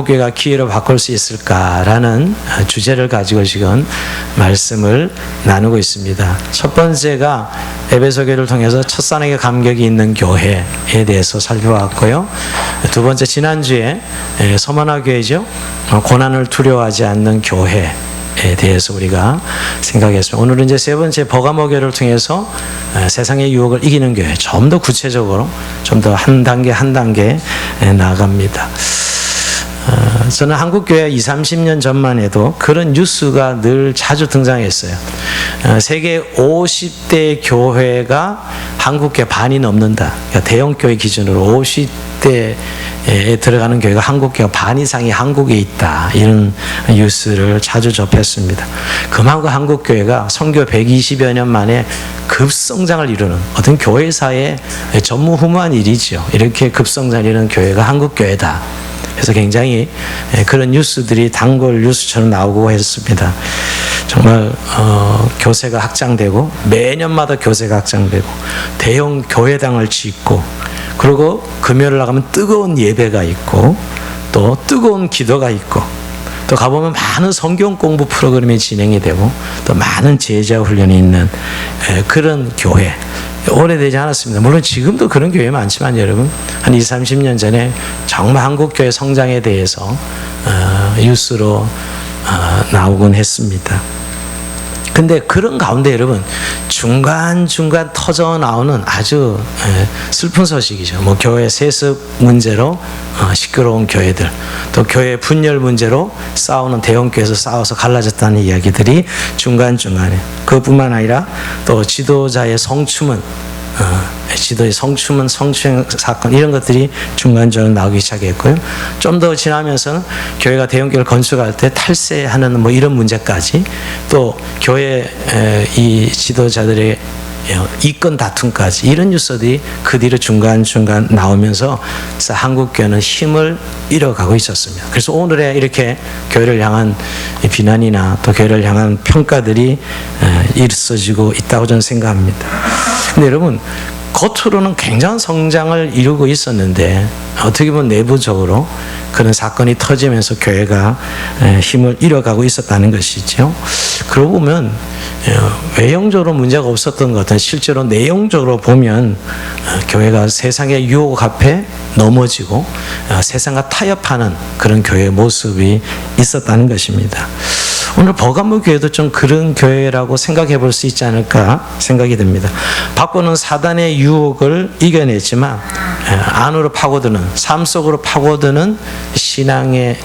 교회가 기회로 바꿀 수 있을까라는 주제를 가지고 지금 말씀을 나누고 있습니다. 첫 번째가 에베소 교회를 통해서 첫사랑의 감격이 있는 교회에 대해서 살펴봤고요. 두 번째, 지난주에 서머나 교회죠. 고난을 두려워하지 않는 교회에 대해서 우리가 생각했습니다. 오늘은 이제 세 번째, 버가모 교회를 통해서 세상의 유혹을 이기는 교회, 좀 더 구체적으로, 좀 더 한 단계 한 단계 나아갑니다. 저는 한국교회 20, 30년 전만 해도 그런 뉴스가 늘 자주 등장했어요. 세계 50대 교회가 한국교회 반이 넘는다. 그러니까 대형교회 기준으로 50대에 들어가는 교회가 한국교회가 반 이상이 한국에 있다. 이런 뉴스를 자주 접했습니다. 그만큼 한국교회가 선교 120여 년 만에 급성장을 이루는 어떤 교회사의 전무후무한 일이죠. 이렇게 급성장을 이루는 교회가 한국교회다. 그래서 굉장히 그런 뉴스들이 단골 뉴스처럼 나오고 했습니다. 정말 교세가 확장되고 매년마다 교세가 확장되고 대형 교회당을 짓고, 그리고 금요일 나가면 뜨거운 예배가 있고 또 뜨거운 기도가 있고, 또 가보면 많은 성경 공부 프로그램이 진행이 되고 또 많은 제자 훈련이 있는 그런 교회. 오래되지 않았습니다. 물론 지금도 그런 교회 많지만 여러분, 한 20, 30년 전에 정말 한국교회 성장에 대해서 뉴스로 나오곤 했습니다. 근데 그런 가운데 여러분, 중간중간 터져 나오는 아주 슬픈 소식이죠. 뭐 교회 세습 문제로 시끄러운 교회들, 또 교회 분열 문제로 싸우는 대형교회에서 싸워서 갈라졌다는 이야기들이 중간중간에, 그것뿐만 아니라 또 지도자의 성추문, 성추행 사건, 이런 것들이 중간중간 나오기 시작했고요. 좀 더 지나면서는 교회가 대형교회를 건축할 때 탈세하는 뭐 이런 문제까지, 또 교회 이 지도자들의 이권 다툼까지, 이런 뉴스들이 그 뒤로 중간중간 나오면서 한국교회는 힘을 잃어가고 있었습니다. 그래서 오늘의 이렇게 교회를 향한 비난이나 또 교회를 향한 평가들이 있어지고 있다고 저는 생각합니다. 근데 여러분, 겉으로는 굉장한 성장을 이루고 있었는데 어떻게 보면 내부적으로 그런 사건이 터지면서 교회가 힘을 잃어가고 있었다는 것이죠. 그러고 보면 외형적으로 문제가 없었던 것 같은, 실제로 내용적으로 보면 교회가 세상의 유혹 앞에 넘어지고 세상과 타협하는 그런 교회의 모습이 있었다는 것입니다. 오늘 버가모 교회도 좀 그런 교회라고 생각해 볼 수 있지 않을까 생각이 듭니다. 밖으로는 사단의 유혹을 이겨냈지만 안으로 파고드는, 삶 속으로 파고드는 신앙의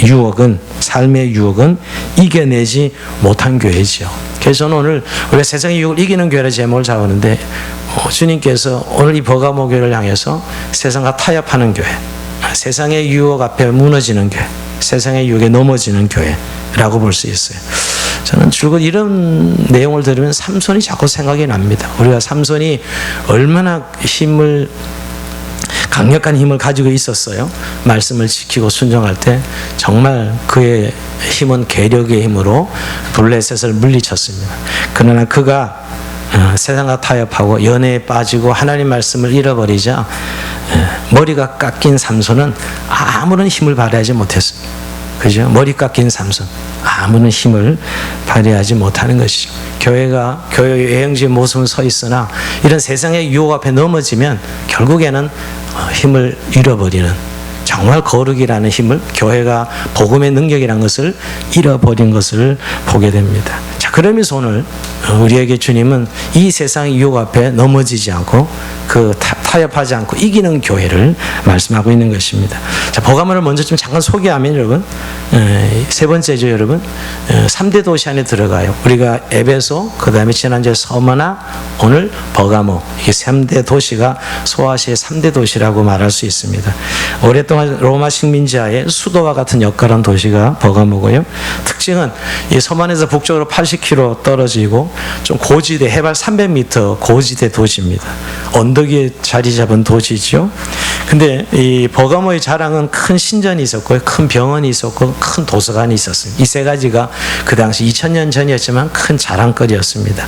유혹은, 삶의 유혹은 이겨내지 못한 교회죠. 그래서 저는 오늘 우리가 세상의 유혹을 이기는 교회를 제목을 잡았는데, 주님께서 오늘 이 버가모 교회를 향해서 세상과 타협하는 교회, 세상의 유혹 앞에 무너지는 교회, 세상의 유혹에 넘어지는 교회라고 볼 수 있어요. 저는 줄곧 이런 내용을 들으면 삼손이 자꾸 생각이 납니다. 우리가 삼손이 얼마나 강력한 힘을 가지고 있었어요. 말씀을 지키고 순종할 때 정말 그의 힘은 계력의 힘으로 블레셋을 물리쳤습니다. 그러나 그가 세상과 타협하고 연애에 빠지고 하나님 말씀을 잃어버리자 머리가 깎인 삼손은 아무런 힘을 발휘하지 못했습니다. 그죠? 머리 깎인 삼손, 아무런 힘을 발휘하지 못하는 것이죠. 교회가 교회의 외형적인 모습은 서 있으나 이런 세상의 유혹 앞에 넘어지면 결국에는 힘을 잃어버리는, 정말 거룩이라는 힘을, 교회가 복음의 능력이라는 것을 잃어버린 것을 보게 됩니다. 자, 그러면서 오늘 우리에게 주님은 이 세상의 유혹 앞에 넘어지지 않고 타협하지 않고 이기는 교회를 말씀하고 있는 것입니다. 자, 버가모를 먼저 좀 잠깐 소개하면 여러분, 세 번째죠 여러분, 3대 도시 안에 들어가요. 우리가 에베소, 그 다음에 지난주에 서머나, 오늘 버가모, 이게 3대 도시가 소아시아의 3대 도시라고 말할 수 있습니다. 오랫동안 로마 식민지하에 수도와 같은 역할한 도시가 버가모고요. 특징은 이 서만에서 북쪽으로 80km 떨어지고 좀 고지대, 해발 300m 고지대 도시입니다. 언덕 위에 자리 잡은 도시죠. 근데 이 버가모의 자랑은 큰 신전이 있었고, 큰 병원이 있었고, 큰 도서관이 있었어요. 이 세 가지가 그 당시 2000년 전이었지만 큰 자랑거리였습니다.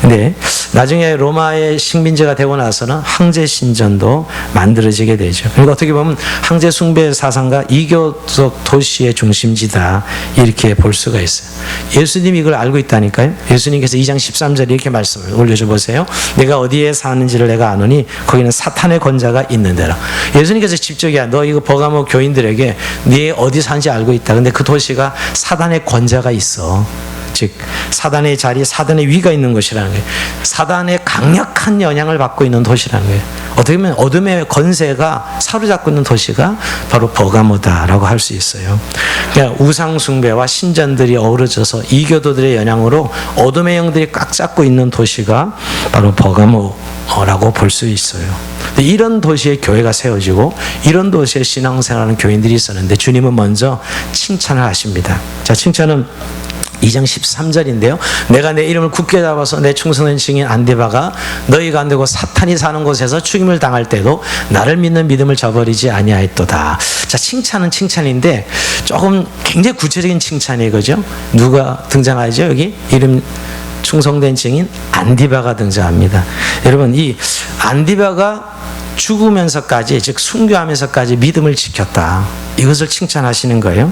근데 나중에 로마의 식민지가 되고 나서는 황제 신전도 만들어지게 되죠. 그러니까 어떻게 보면 황제 숭배 사상과 이교적 도시의 중심지다, 이렇게 볼 수가 있어요. 예수님이 이걸 알고 있다니까요. 예수님께서 2장 13절에 이렇게 말씀을 올려줘 보세요. 내가 어디에 사는지를 내가 아노니 거기는 사탄의 권자가 있는 데라. 예수님께서 직접 너 이거 버가모 교인들에게 네 어디 사는지 알고 있다. 근데 그 도시가 사단의 권자가 있어. 즉 사단의 자리, 사단의 위가 있는 곳이라는 거예요. 사단의 강력한 영향을 받고 있는 도시라는 거예요. 어떻게 보면 어둠의 권세가 사로잡고 있는 도시가 바로 버가모다라고 할 수 있어요. 그러니까 우상 숭배와 신전들이 어우러져서 이교도들의 영향으로 어둠의 영들이 꽉 잡고 있는 도시가 바로 버가모라고 볼 수 있어요. 이런 도시에 교회가 세워지고 이런 도시에 신앙생활하는 교인들이 있었는데 주님은 먼저 칭찬을 하십니다. 자, 칭찬은 2장 13절인데요. 내가 내 이름을 굳게 잡아서 내 충성된 증인 안디바가 너희가 안 되고 사탄이 사는 곳에서 죽임을 당할 때도 나를 믿는 믿음을 저버리지 아니하였도다. 자, 칭찬은 칭찬인데 조금 굉장히 구체적인 칭찬이에요. 그죠? 누가 등장하죠? 여기 이름 충성된 증인 안디바가 등장합니다. 여러분, 이 안디바가 죽으면서까지, 즉 순교하면서까지 믿음을 지켰다, 이것을 칭찬하시는 거예요.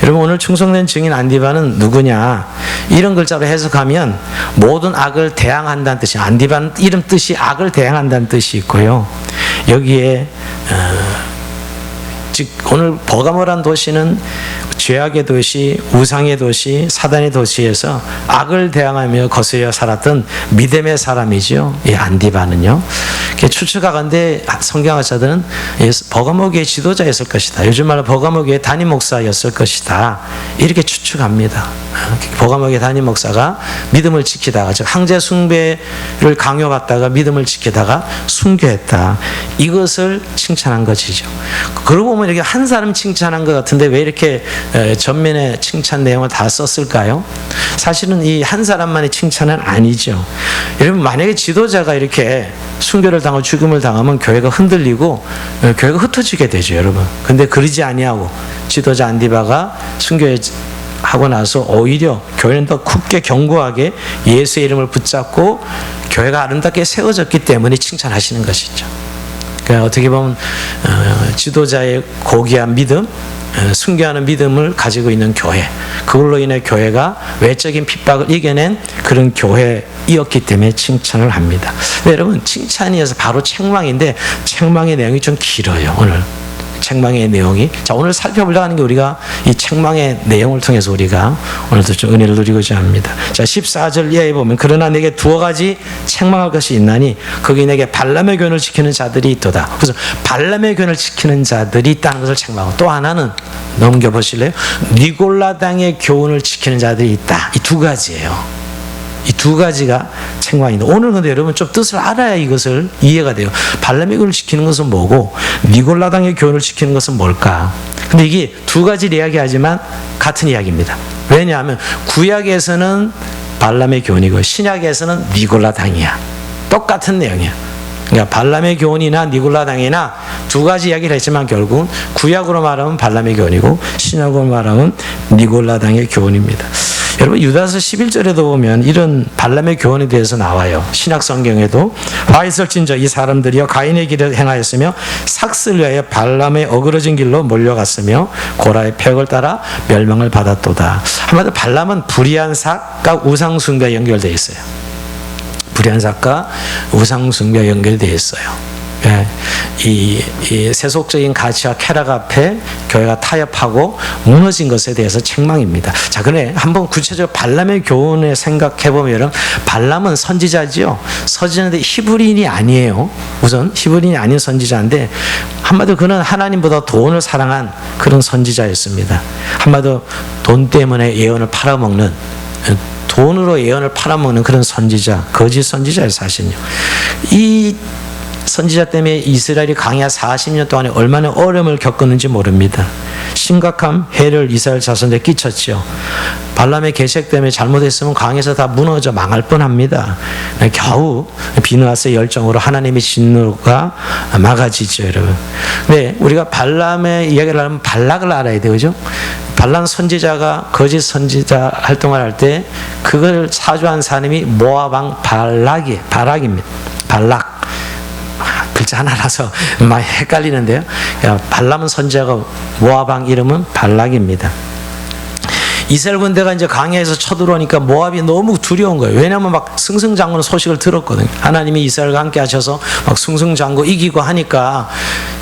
여러분, 오늘 충성된 증인 안디바는 누구냐, 이런 글자로 해석하면 모든 악을 대항한다는 뜻이, 안디바는 이름 뜻이 악을 대항한다는 뜻이 있고요. 여기에 즉 오늘 버가모란 도시는 죄악의 도시, 우상의 도시, 사단의 도시에서 악을 대항하며 거스려 살았던 믿음의 사람이죠. 이 안디바는요. 추측하건대 성경학자들은 버가모교의 지도자였을 것이다. 요즘 말로 버가모교의 담임 목사였을 것이다, 이렇게 추측합니다. 버가모교의 담임 목사가 믿음을 지키다가, 즉 황제 숭배를 강요받다가 믿음을 지키다가 순교했다, 이것을 칭찬한 것이죠. 그러고 보면 이렇게 한 사람 칭찬한 것 같은데 왜 이렇게 전면에 칭찬 내용을 다 썼을까요? 사실은 이 한 사람만의 칭찬은 아니죠. 여러분, 만약에 지도자가 이렇게 순교를 당하고 죽음을 당하면 교회가 흔들리고 교회가 흩어지게 되죠, 여러분. 근데 그러지 아니하고 지도자 안디바가 순교하고 나서 오히려 교회는 더 굳게 견고하게 예수의 이름을 붙잡고 교회가 아름답게 세워졌기 때문에 칭찬하시는 것이죠. 그러니까 어떻게 보면 지도자의 고귀한 믿음, 순교하는 믿음을 가지고 있는 교회, 그걸로 인해 교회가 외적인 핍박을 이겨낸 그런 교회이었기 때문에 칭찬을 합니다. 여러분, 칭찬이어서 바로 책망인데 책망의 내용이 좀 길어요. 오늘 책망의 내용이, 자, 오늘 살펴보려고 하는 게 우리가 이 책망의 내용을 통해서 우리가 오늘도 좀 은혜를 누리고자 합니다. 자, 14절 이하에 보면 그러나 내게 두어 가지 책망할 것이 있나니 거기 내게 발람의 교훈을 지키는 자들이 있도다. 그래서 발람의 교훈을 지키는 자들이 있다는 것을 책망하고, 또 하나는 넘겨보실래요? 니골라당의 교훈을 지키는 자들이 있다. 이 두 가지예요. 이 두 가지가 책망인데, 오늘 근데 여러분 좀 뜻을 알아야 이것을 이해가 돼요. 발람의 교훈을 지키는 것은 뭐고 니골라당의 교훈을 지키는 것은 뭘까? 근데 이게 두 가지를 이야기하지만 같은 이야기입니다. 왜냐하면 구약에서는 발람의 교훈이고 신약에서는 니골라당이야. 똑같은 내용이야. 그러니까 발람의 교훈이나 니골라당이나 두 가지 이야기를 했지만 결국은 구약으로 말하면 발람의 교훈이고 신약으로 말하면 니골라당의 교훈입니다. 여러분, 유다서 11절에도 보면 이런 발람의 교훈에 대해서 나와요. 신약 성경에도 화 있을진저 이 사람들이여 가인의 길을 행하였으며 삭스를 위하여 발람의 어그러진 길로 몰려갔으며 고라의 폐역을 따라 멸망을 받았도다. 한마디로 발람은 불의한 삭과 우상숭배에 연결되어 있어요. 불의한 삭과 우상숭배에 연결되어 있어요. 이 세속적인 가치와 쾌락 앞에 교회가 타협하고 무너진 것에 대해서 책망입니다. 자, 그래 한번 구체적으로 발람의 교훈을 생각해 보면, 발람은 선지자지요. 선지자인데 히브리인이 아니에요. 우선 히브리인이 아닌 선지자인데, 한마디로 그는 하나님보다 돈을 사랑한 그런 선지자였습니다. 한마디로 돈 때문에 예언을 팔아먹는, 돈으로 예언을 팔아먹는 그런 선지자, 거짓 선지자예요, 사실은요. 이 선지자 때문에 이스라엘이 광야 40년 동안에 얼마나 어려움을 겪었는지 모릅니다. 심각한 해를 이스라엘 자손들에 끼쳤죠. 발람의 계책 때문에 잘못했으면 강에서 다 무너져 망할 뻔합니다. 겨우 비느하스의 열정으로 하나님의 진노가 막아지죠, 여러분. 네, 우리가 발람의 이야기를 하면 발락을 알아야 돼요, 그죠? 발람 선지자가 거짓 선지자 활동을 할 때 그걸 사주한 사람이 모압 왕 발락입니다. 발락. 글자 하나라서 많이 헷갈리는데요. 발람은 선지자가 모압 왕 이름은 발락입니다. 이스라엘 군대가 이제 강야에서 쳐들어오니까 모압이 너무 두려운 거예요. 왜냐하면 막 승승장구는 소식을 들었거든요. 하나님이 이스라엘과 함께 하셔서 막 승승장구 이기고 하니까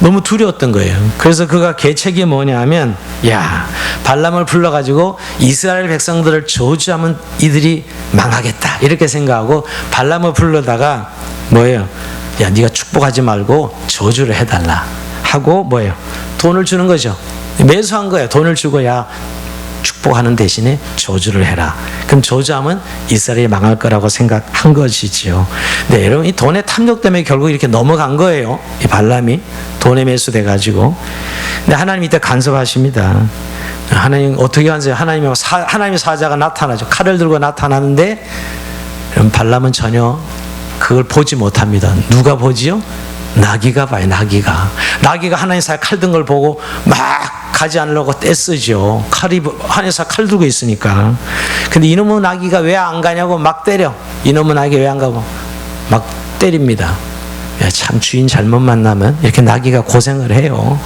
너무 두려웠던 거예요. 그래서 그가 계책이 뭐냐면, 야, 발람을 불러가지고 이스라엘 백성들을 저주하면 이들이 망하겠다 이렇게 생각하고 발람을 불러다가 뭐예요? 야, 네가 축복하지 말고 저주를 해달라 하고 뭐예요? 돈을 주는 거죠. 매수한 거예요. 돈을 주고 야, 축복하는 대신에 저주를 해라. 그럼 저주하면 이스라엘이 망할 거라고 생각한 것이지요. 네, 여러분, 이 돈의 탐욕 때문에 결국 이렇게 넘어간 거예요. 이 발람이 돈에 매수돼 가지고. 근데 하나님 이때 간섭하십니다. 하나님 어떻게 하세요? 하나님의 사자가 나타나죠. 칼을 들고 나타나는데, 그럼 발람은 전혀 그걸 보지 못합니다. 누가 보지요? 나귀가 봐요. 나귀가 하나님 사자 칼 든 걸 보고 막 가지 않으려고 떼쓰죠. 칼이 하늘에서 칼 들고 있으니까. 근데 이놈의 나귀가 왜 안 가냐고 막 때려. 이놈의 나귀 왜 안 가고 막 때립니다. 야, 참 주인 잘못 만나면 이렇게 나귀가 고생을 해요.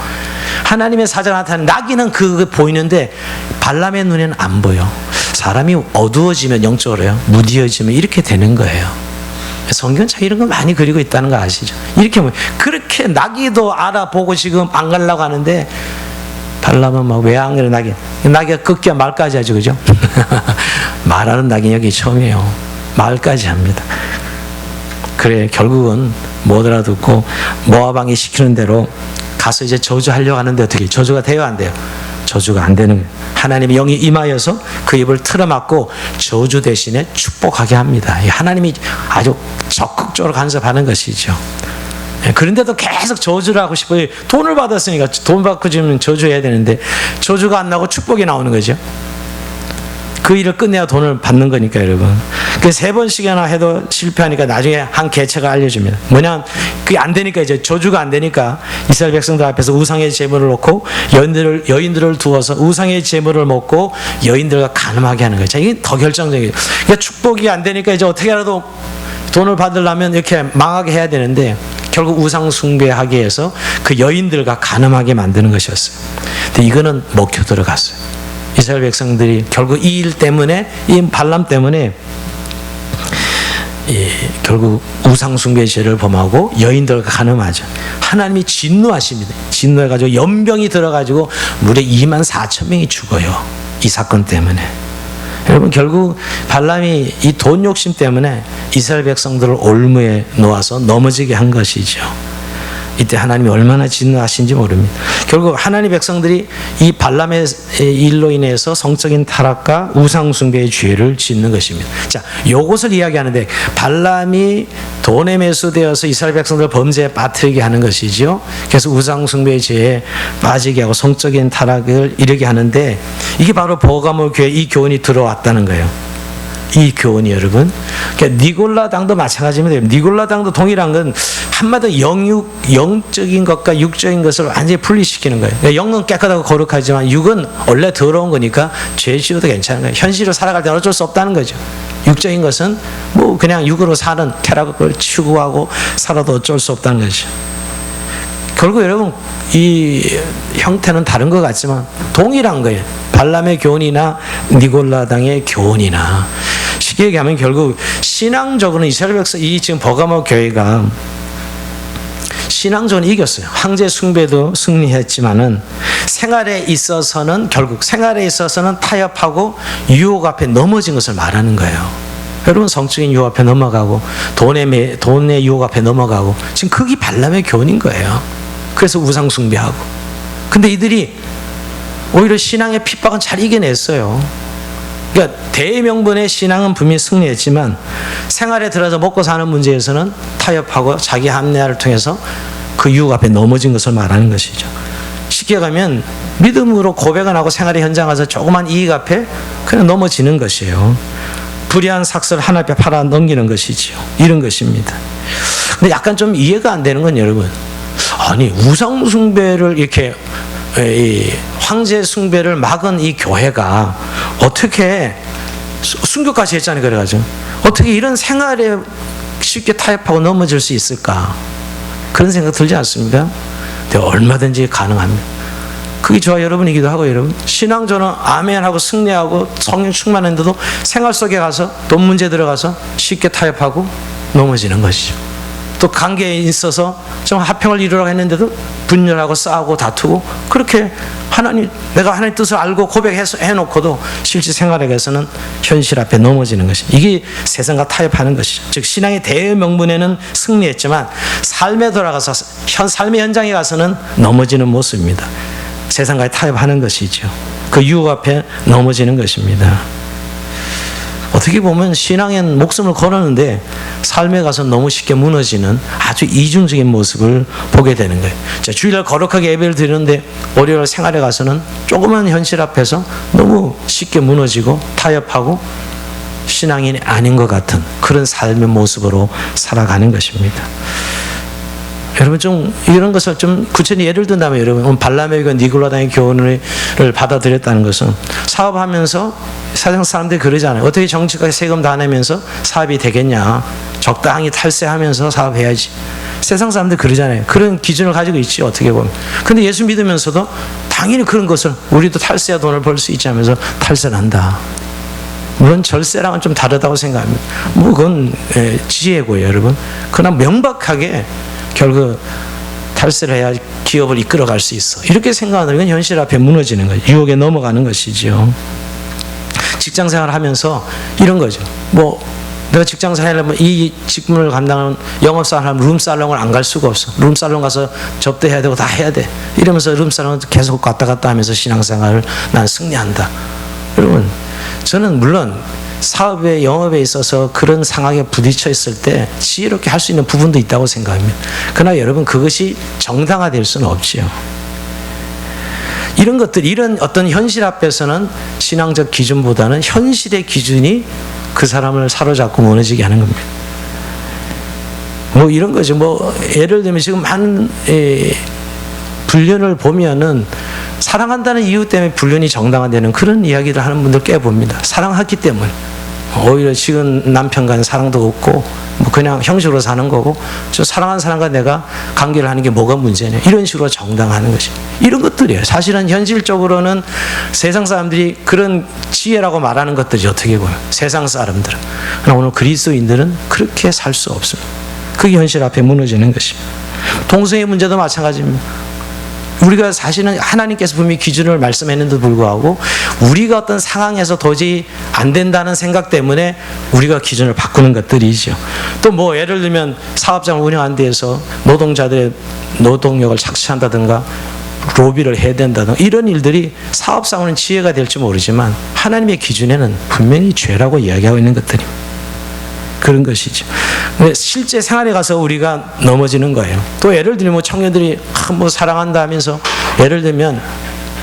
하나님의 사자가 나타나는 나귀는 그거 보이는데 발람의 눈에는 안 보여. 사람이 어두워지면 영적으로요, 무디어지면 이렇게 되는 거예요. 성경 참 이런 거 많이 그리고 있다는 거 아시죠? 이렇게 그렇게 나귀도 알아보고 지금 안 가려고 하는데 발람은 막 왜 안 그래? 나귀가 꺾기야 말까지 하죠, 그죠? 말하는 나귀 여기 처음이에요. 말까지 합니다. 그래, 결국은 못 알아듣고 모압 왕이 시키는 대로 가서 이제 저주하려고 하는데 어떻게 저주가 돼요, 안 돼요? 저주가 안 되는 거예요. 하나님의 영이 임하여서 그 입을 틀어막고 저주 대신에 축복하게 합니다. 하나님이 아주 적극적으로 간섭하는 것이죠. 그런데도 계속 저주를 하고 싶어요. 돈을 받았으니까 돈 받고 지금 저주해야 되는데 저주가 안 나고 축복이 나오는 거죠. 그 일을 끝내야 돈을 받는 거니까, 여러분. 그 세 번씩이나 해도 실패하니까 나중에 한 계책을 알려줍니다. 뭐냐, 그게 안 되니까, 이제 저주가 안 되니까 이스라엘 백성들 앞에서 우상의 제물을 놓고 여인들을 두어서 우상의 제물을 먹고 여인들과 간음하게 하는 거예요. 자, 이게 더 결정적이에요. 그러니까 축복이 안 되니까 이제 어떻게라도 돈을 받으려면 이렇게 망하게 해야 되는데 결국 우상 숭배하게 해서 그 여인들과 간음하게 만드는 것이었어요. 근데 이거는 먹혀 들어갔어요. 이스라엘 백성들이 결국 이 일 때문에, 이 발람 때문에 결국 우상 숭배 죄를 범하고 여인들과 간음하죠. 하나님이 진노하십니다. 진노해가지고 연병이 들어가지고 무려 24,000명이 죽어요. 이 사건 때문에. 여러분, 결국 발람이 이 돈 욕심 때문에 이스라엘 백성들을 올무에 놓아서 넘어지게 한 것이죠. 이때 하나님이 얼마나 진노하신지 모릅니다. 결국 하나님 백성들이 이 발람의 일로 인해서 성적인 타락과 우상 숭배의 죄를 짓는 것입니다. 자, 요것을 이야기하는데 발람이 돈에 매수되어서 이스라엘 백성들을 범죄에 빠뜨리게 하는 것이죠. 그래서 우상 숭배의 죄에 빠지게 하고 성적인 타락을 이르게 하는데 이게 바로 버가모 교회 이 교훈이 들어왔다는 거예요. 이 교훈이, 여러분, 그러니까 니골라당도 마찬가지입니다. 니골라당도 동일한 건 한마디로 영적인 것과 육적인 것을 완전히 분리시키는 거예요. 그러니까 영은 깨끗하고 거룩하지만 육은 원래 더러운 거니까 죄 지어도 괜찮은 거예요. 현실로 살아갈 때는 어쩔 수 없다는 거죠. 육적인 것은 뭐 그냥 육으로 사는 쾌락을 추구하고 살아도 어쩔 수 없다는 거죠. 결국 여러분, 이 형태는 다른 것 같지만 동일한 거예요. 발람의 교훈이나 니골라당의 교훈이나. 쉽게 얘기하면 결국 신앙적으로는 이스라엘 백성, 이 지금 버가모 교회가 신앙적으로 이겼어요. 황제 숭배도 승리했지만은 생활에 있어서는 타협하고 유혹 앞에 넘어진 것을 말하는 거예요. 여러분, 성적인 유혹 앞에 넘어가고 돈의 유혹 앞에 넘어가고 지금 그게 발람의 교훈인 거예요. 그래서 우상 숭배하고. 근데 이들이 오히려 신앙의 핍박은 잘 이겨냈어요. 그러니까 대명분의 신앙은 분명히 승리했지만 생활에 들어서 먹고 사는 문제에서는 타협하고 자기 합리화를 통해서 그 유혹 앞에 넘어진 것을 말하는 것이죠. 쉽게 가면 믿음으로 고백을 하고 생활의 현장 가서 조그만 이익 앞에 그냥 넘어지는 것이에요. 불의한 삭설 하나 앞에 팔아 넘기는 것이지요. 이런 것입니다. 근데 약간 좀 이해가 안 되는 건 여러분, 아니 우상 숭배를 이렇게 황제 숭배를 막은 이 교회가 어떻게 순교까지 했잖아요. 그래가지고 어떻게 이런 생활에 쉽게 타협하고 넘어질 수 있을까? 그런 생각 들지 않습니까? 근데 얼마든지 가능합니다. 그게 저와 여러분이기도 하고, 여러분 신앙전은 아멘하고 승리하고 성령 충만했는데도 생활 속에 가서 돈 문제 들어가서 쉽게 타협하고 넘어지는 것이죠. 또 관계에 있어서 좀 화평을 이루려고 했는데도 분열하고 싸우고 다투고, 그렇게 내가 하나님 뜻을 알고 고백해놓고도 실제 생활에서는 현실 앞에 넘어지는 것입니다. 이게 세상과 타협하는 것이죠. 즉 신앙의 대명분에는 승리했지만 삶에 돌아가서 삶의 현장에 가서는 넘어지는 모습입니다. 세상과 타협하는 것이죠. 그 유혹 앞에 넘어지는 것입니다. 어떻게 보면 신앙에 목숨을 걸었는데 삶에 가서 너무 쉽게 무너지는 아주 이중적인 모습을 보게 되는 거예요. 자, 주일날 거룩하게 예배를 드리는데 월요일 생활에 가서는 조그만 현실 앞에서 너무 쉽게 무너지고 타협하고 신앙인이 아닌 것 같은 그런 삶의 모습으로 살아가는 것입니다. 여러분 좀 이런 것을 좀 구체적인 예를 든다면, 여러분 발라메이가 니골라당의 교훈을 받아들였다는 것은 사업하면서 세상 사람들이 그러잖아요. 어떻게 정직하게 세금 다 내면서 사업이 되겠냐, 적당히 탈세하면서 사업해야지. 세상 사람들이 그러잖아요. 그런 기준을 가지고 있지 어떻게 보면. 근데 예수 믿으면서도 당연히 그런 것을 우리도 탈세야 돈을 벌 수 있지 하면서 탈세를 한다. 물론 절세랑은 좀 다르다고 생각합니다. 뭐 그건 지혜고요, 여러분. 그러나 명백하게 결국 탈세를 해야 기업을 이끌어갈 수 있어. 이렇게 생각하면 현실 앞에 무너지는 거죠. 유혹에 넘어가는 것이죠. 직장생활을 하면서 이런 거죠. 뭐 내가 직장생활을 하면 이 직무를 감당하는 영업사를 하면 룸살롱을 안 갈 수가 없어. 룸살롱 가서 접대해야 되고 다 해야 돼. 이러면서 룸살롱을 계속 갔다 갔다 하면서 신앙생활을 난 승리한다. 여러분 저는 물론 사업에 영업에 있어서 그런 상황에 부딪혀 있을 때 지혜롭게 할 수 있는 부분도 있다고 생각합니다. 그러나 여러분 그것이 정당화될 수는 없지요. 이런 것들, 이런 어떤 현실 앞에서는 신앙적 기준보다는 현실의 기준이 그 사람을 사로잡고 무너지게 하는 겁니다. 뭐 이런 거죠. 뭐 예를 들면 지금 많은 불륜을 보면은 사랑한다는 이유 때문에 불륜이 정당화되는 그런 이야기를 하는 분들 꽤 봅니다. 사랑하기 때문에. 오히려 지금 남편과는 사랑도 없고 뭐 그냥 형식으로 사는 거고, 저 사랑하는 사람과 내가 관계를 하는 게 뭐가 문제냐, 이런 식으로 정당화하는 것이 이런 것들이에요. 사실은 현실적으로는 세상 사람들이 그런 지혜라고 말하는 것들이 어떻게 보면 세상 사람들은, 그러나 오늘 그리스도인들은 그렇게 살 수 없습니다. 그게 현실 앞에 무너지는 것입니다. 동성애 문제도 마찬가지입니다. 우리가 사실은 하나님께서 분명히 기준을 말씀했는데도 불구하고 우리가 어떤 상황에서 도저히 안 된다는 생각 때문에 우리가 기준을 바꾸는 것들이죠. 또 뭐 예를 들면 사업장을 운영하는 데에서 노동자들의 노동력을 착취한다든가 로비를 해야 된다든가 이런 일들이 사업상으로는 지혜가 될지 모르지만 하나님의 기준에는 분명히 죄라고 이야기하고 있는 것들입니다. 그런 것이죠. 근데 실제 생활에 가서 우리가 넘어지는 거예요. 또 예를 들면 청년들이 뭐 사랑한다 하면서 예를 들면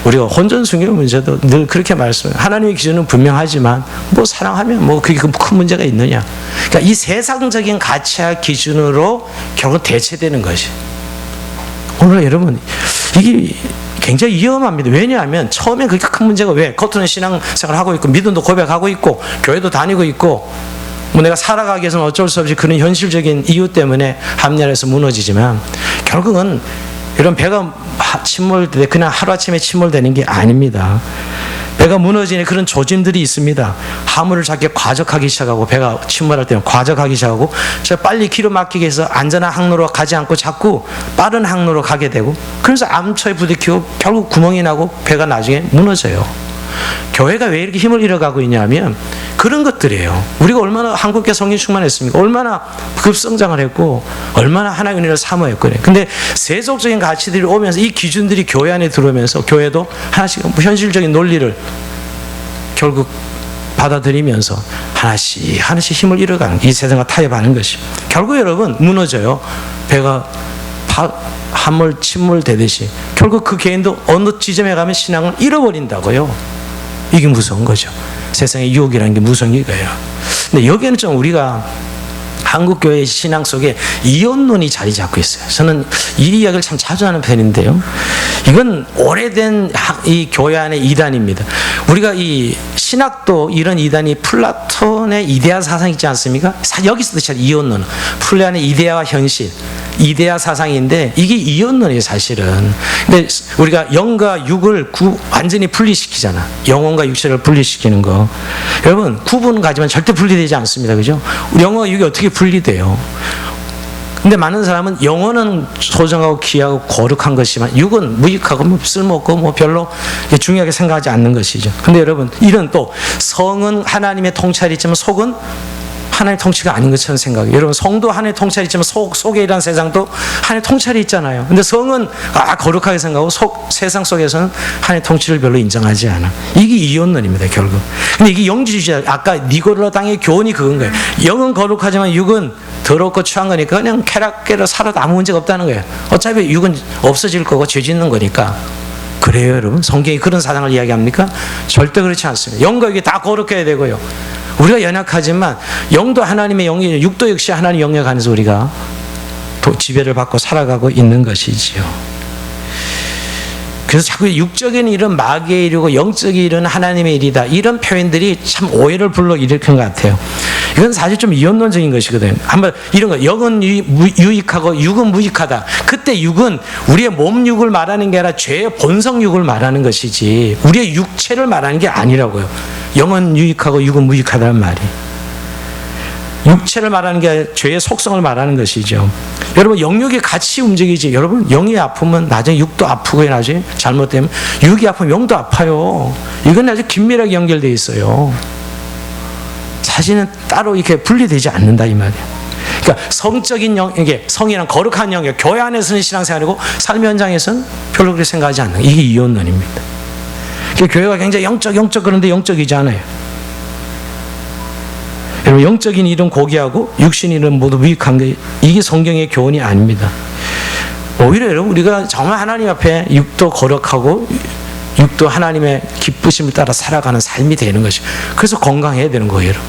우리가 혼전순결 문제도 늘 그렇게 말씀해요. 하나님의 기준은 분명하지만 뭐 사랑하면 뭐 그게 큰 문제가 있느냐. 그러니까 이 세상적인 가치와 기준으로 결국 대체되는 것이. 오늘 여러분 이게 굉장히 위험합니다. 왜냐하면 처음에 그렇게 큰 문제가 왜? 겉으로는 신앙생활을 하고 있고 믿음도 고백하고 있고 교회도 다니고 있고 뭐 내가 살아가기 위해서는 어쩔 수 없이 그런 현실적인 이유 때문에 합리화해서 무너지지만 결국은 이런 배가 침몰돼 그냥 하루아침에 침몰되는 게 아닙니다. 배가 무너지는 그런 조짐들이 있습니다. 화물을 자꾸 과적하기 시작하고 배가 침몰할 때는 과적하기 시작하고 빨리 길을 막히게 해서 안전한 항로로 가지 않고 자꾸 빠른 항로로 가게 되고 그래서 암초에 부딪히고 결국 구멍이 나고 배가 나중에 무너져요. 교회가 왜 이렇게 힘을 잃어가고 있냐면 그런 것들이에요. 우리가 얼마나 한국교회 성령 충만했습니까? 얼마나 급성장을 했고 얼마나 하나님의 은혜를 사모했고 그래. 근데 세속적인 가치들이 오면서 이 기준들이 교회 안에 들어오면서 교회도 하나씩 현실적인 논리를 결국 받아들이면서 하나씩 힘을 잃어가는 이 세상과 타협하는 것이 결국 여러분 무너져요. 배가 다 함몰 침몰되듯이 결국 그 개인도 어느 지점에 가면 신앙을 잃어버린다고요. 이게 무서운 거죠. 세상의 유혹이라는 게 무서운 이거예요. 근데 여기에는 좀 우리가 한국교회의 신앙 속에 이혼론이 자리 잡고 있어요. 저는 이 이야기를 참 자주 하는 편인데요. 이건 오래된 이 교회 안의 이단입니다. 우리가 이 신학도 이런 이단이 플라톤의 이데아 사상 있지 않습니까? 여기서도 시작 이혼론. 플라톤의 이데아와 현실, 이데아 사상인데 이게 이혼론이에요, 사실은. 근데 우리가 영과 육을 완전히 분리시키잖아. 영혼과 육체를 분리시키는 거. 여러분, 구분 가지만 절대 분리되지 않습니다. 그죠? 영혼과 육이 어떻게 분리돼요? 근데 많은 사람은 영혼은 소중하고 귀하고 거룩한 것이지만 육은 무익하고 뭐 쓸모없고 뭐 별로 중요하게 생각하지 않는 것이죠. 근데 여러분, 이런 또 성은 하나님의 통찰이 있지만 속은 하나님의 통치가 아닌 것처럼 생각해요. 여러분, 성도 하나님의 통찰이 있지만 속에 이란 세상도 하나님의 통찰이 있잖아요. 근데 성은 거룩하게 생각하고 세상 속에서는 하나님의 통치를 별로 인정하지 않아. 이게 이혼론입니다, 결국. 근데 이게 영지주의, 아까 니고라 당의 교훈이 그건 거예요. 영은 거룩하지만 육은 더럽고 추한 거니까 그냥 쾌락대로 살아도 아무 문제가 없다는 거예요. 어차피 육은 없어질 거고 죄 짓는 거니까. 그래요, 여러분? 성경이 그런 사상을 이야기합니까? 절대 그렇지 않습니다. 영과 육이 다 거룩해야 되고요. 우리가 연약하지만 영도 하나님의 영이, 육도 역시 하나님의 영역 안에서 우리가 지배를 받고 살아가고 있는 것이지요. 그래서 자꾸 육적인 일은 마귀의 일이고 영적인 일은 하나님의 일이다, 이런 표현들이 참 오해를 불러일으키는 것 같아요. 이건 사실 좀 이혼론적인 것이거든요. 한번 이런 거, 영은 유익하고 육은 무익하다. 그때 육은 우리의 몸 육을 말하는 게 아니라 죄의 본성 육을 말하는 것이지 우리의 육체를 말하는 게 아니라고요. 영은 유익하고 육은 무익하다는 말이, 육체를 말하는 게 아니라 죄의 속성을 말하는 것이죠. 여러분, 영육이 같이 움직이지. 여러분, 영이 아프면 나중에 육도 아프고, 나중에 잘못되면 육이 아프면 영도 아파요. 이건 아주 긴밀하게 연결되어 있어요. 사실은 따로 이렇게 분리되지 않는다, 이 말이에요. 그러니까 성적인 영, 이게 성이란 거룩한 영역, 교회 안에서는 신앙생활이고 삶 현장에서는 별로 그렇게 생각하지 않는, 이게 이혼론입니다. 그러니까 교회가 굉장히 영적 그런데 영적이지 않아요. 여러분, 영적인 일은 고귀하고 육신 일은 모두 무익한 게, 이게 성경의 교훈이 아닙니다. 오히려 여러분, 우리가 정말 하나님 앞에 육도 거룩하고 육도 하나님의 기쁘심을 따라 살아가는 삶이 되는 것이죠. 그래서 건강해야 되는 거예요, 여러분.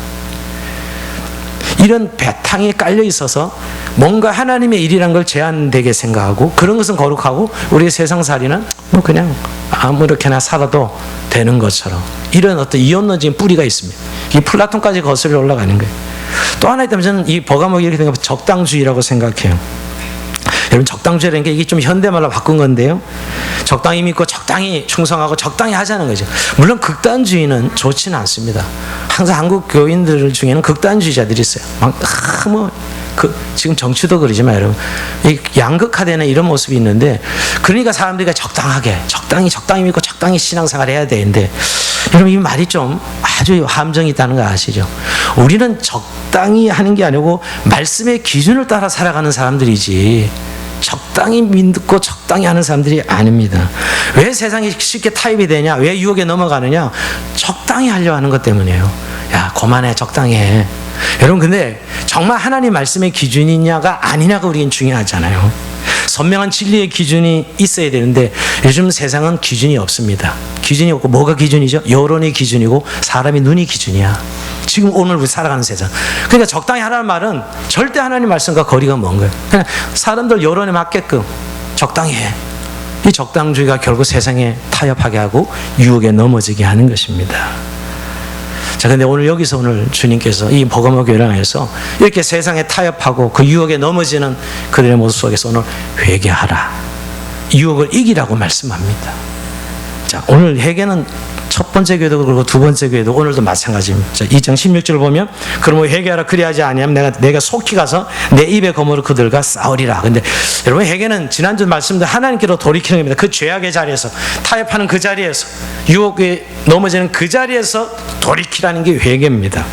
이런 배탕이 깔려 있어서 뭔가 하나님의 일이란 걸 제한되게 생각하고, 그런 것은 거룩하고 우리의 세상살이는 뭐 그냥 아무렇게나 살아도 되는 것처럼, 이런 어떤 이혼론적인 뿌리가 있습니다. 이 플라톤까지 거슬러 올라가는 거예요. 또 하나 있다면 저는 이 버가목이 이렇게 된 거 적당주의라고 생각해요. 여러분, 적당주의라는 게 이게 좀 현대말로 바꾼 건데요. 적당히 믿고 적당히 충성하고 적당히 하자는 거죠. 물론 극단주의는 좋지는 않습니다. 항상 한국 교인들 중에는 극단주의자들이 있어요. 지금 정치도 그러지만 여러분, 이 양극화되는 이런 모습이 있는데, 그러니까 사람들이 적당하게, 적당히 믿고 적당히 신앙생활 해야 되는데, 여러분, 이 말이 좀 아주 함정이 있다는 거 아시죠? 우리는 적당히 하는 게 아니고 말씀의 기준을 따라 살아가는 사람들이지, 적당히 믿고 적당히 하는 사람들이 아닙니다. 왜 세상이 쉽게 타입이 되냐, 왜 유혹에 넘어가느냐, 적당히 하려고 하는 것 때문이에요. 야, 그만해, 적당히 해. 여러분, 근데 정말 하나님 말씀의 기준이냐가 아니냐가 우리는 중요하잖아요. 선명한 진리의 기준이 있어야 되는데 요즘 세상은 기준이 없습니다. 기준이 없고, 뭐가 기준이죠? 여론이 기준이고 사람의 눈이 기준이야. 지금 오늘 우리 살아가는 세상. 그러니까 적당히 하라는 말은 절대 하나님 말씀과 거리가 먼 거예요. 그냥 사람들 여론에 맞게끔 적당히 해. 이 적당주의가 결국 세상에 타협하게 하고 유혹에 넘어지게 하는 것입니다. 자, 근데 여기서 오늘 주님께서 이 버가모 교회를 향해서 이렇게 세상에 타협하고 그 유혹에 넘어지는 그들의 모습 속에서 오늘 회개하라, 유혹을 이기라고 말씀합니다. 자, 오늘 회개는 첫 번째 교회도 그렇고 두 번째 교회도 오늘도 마찬가지입니다. 자, 2장 16절 보면, 그러면 회개하라, 그리하지 아니하면 내가 속히 가서 내 입의 검으로 그들과 싸우리라. 근데 여러분, 회개는 지난주 말씀대로 하나님께로 돌이키는 겁니다. 그 죄악의 자리에서, 타협하는 그 자리에서, 유혹에 넘어지는 그 자리에서 돌이키라는 게 회개입니다.